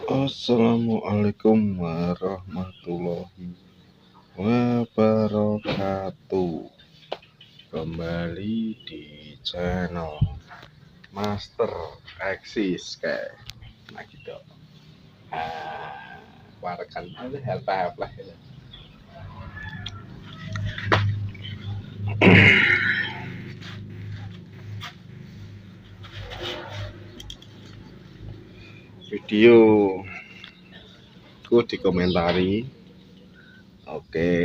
Assalamualaikum warahmatullahi wabarakatuh. Kembali di channel Master Eksis kayak nah gitu. Warkan aja help lah ya. Video ku dikomentari, oke.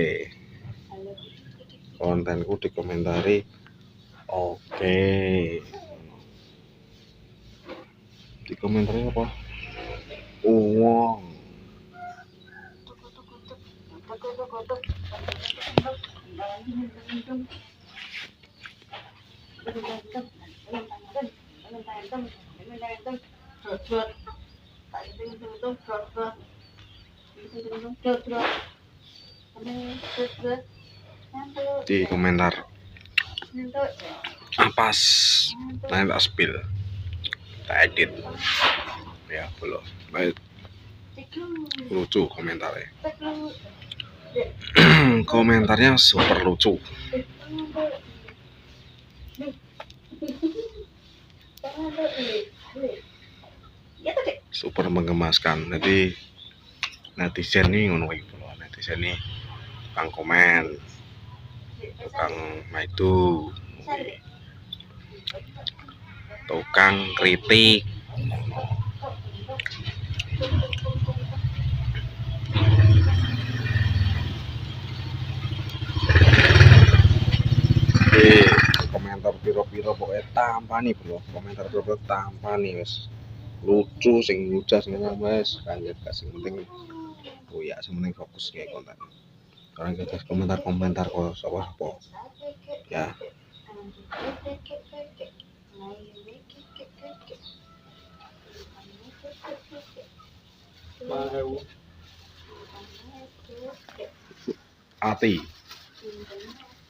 Kontenku dikomentari, oke. Dikomentari apa? Uang. Di komentar ampas nanti tak spill, tak edit ya, belum baik. Lucu komentarnya. Komentarnya super lucu, super menggemaskan. Jadi netizen nih ngono iki lho, netizen nih tukang komen, tukang maidu, tukang kritik. Komentar piro-piro pokoknya tampani bro, komentar piro tampani wis lucu sing lucu sing wis kanjeng sing penting ya sing penting fokus kayak konten. Orang kita komentar kok sapa ya. Ati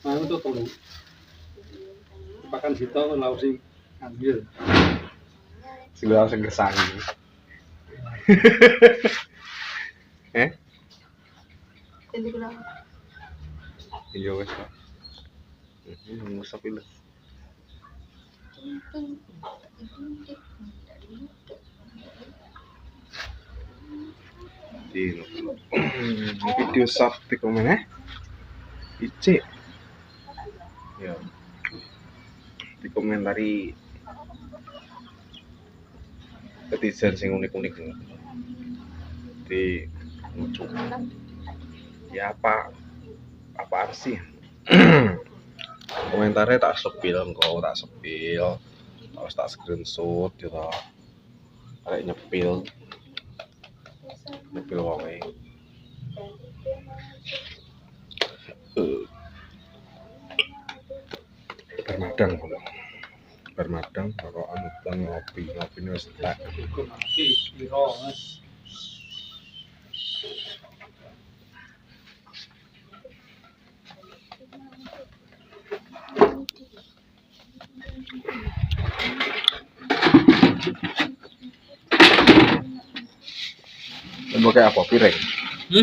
mau tuh tolu pakan sito laut sing ambil segala sing gersang. Iya wes Pak. Ngusap itu. Di video sub di komen Ice ya dikomentari netizen sing unik-unik di lucu ya apa sih. Komentarnya tak sepil terus tak screenshot gitu kayak nyepil wonge. Bermadang rokokan dan ngopi wis tak mau kayak apa piring?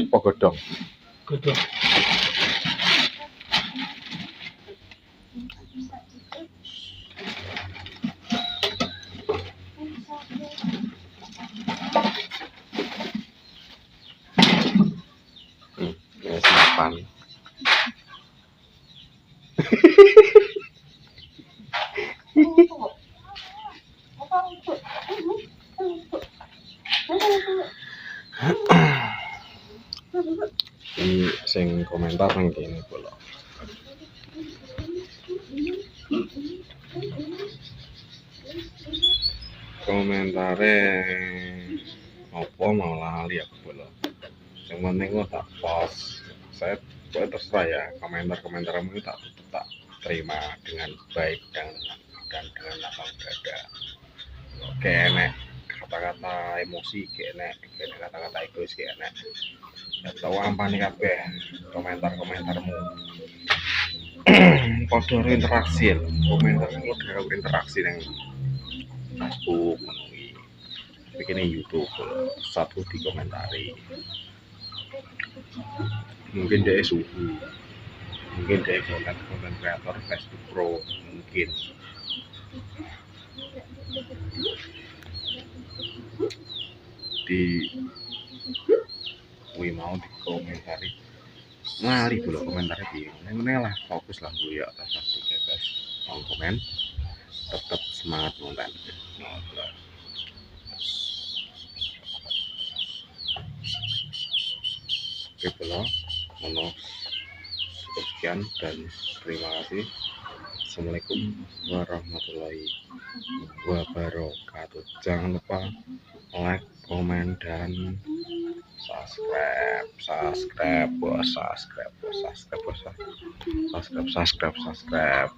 Apa godong? godong Ya siapan. Ini sing komentar nang kene kula. Komentare apa mau lali aku kula. Yang penting lo tak post. Saya terserah ya, komentar-komentarmu tak terima dengan baik dan dengan lapang dada. Oke, nek kata-kata emosi kayak kata-kata egois kayak nek tahu apa nih kabeh komentarmu. Kode interaksi, komentar itu interaksi yang Facebook menunggu bikinnya YouTube satu di komentari mungkin dia suhu mungkin dia konten kreator Facebook Pro mungkin di mau di komentari ngali dulu komentari di mana lah fokus lah gue ya atas tiga guys mau komen tetap semangat konten oke belum mono sekian dan terima kasih. Assalamualaikum warahmatullahi wabarakatuh. Jangan lupa like, komen, dan subscribe.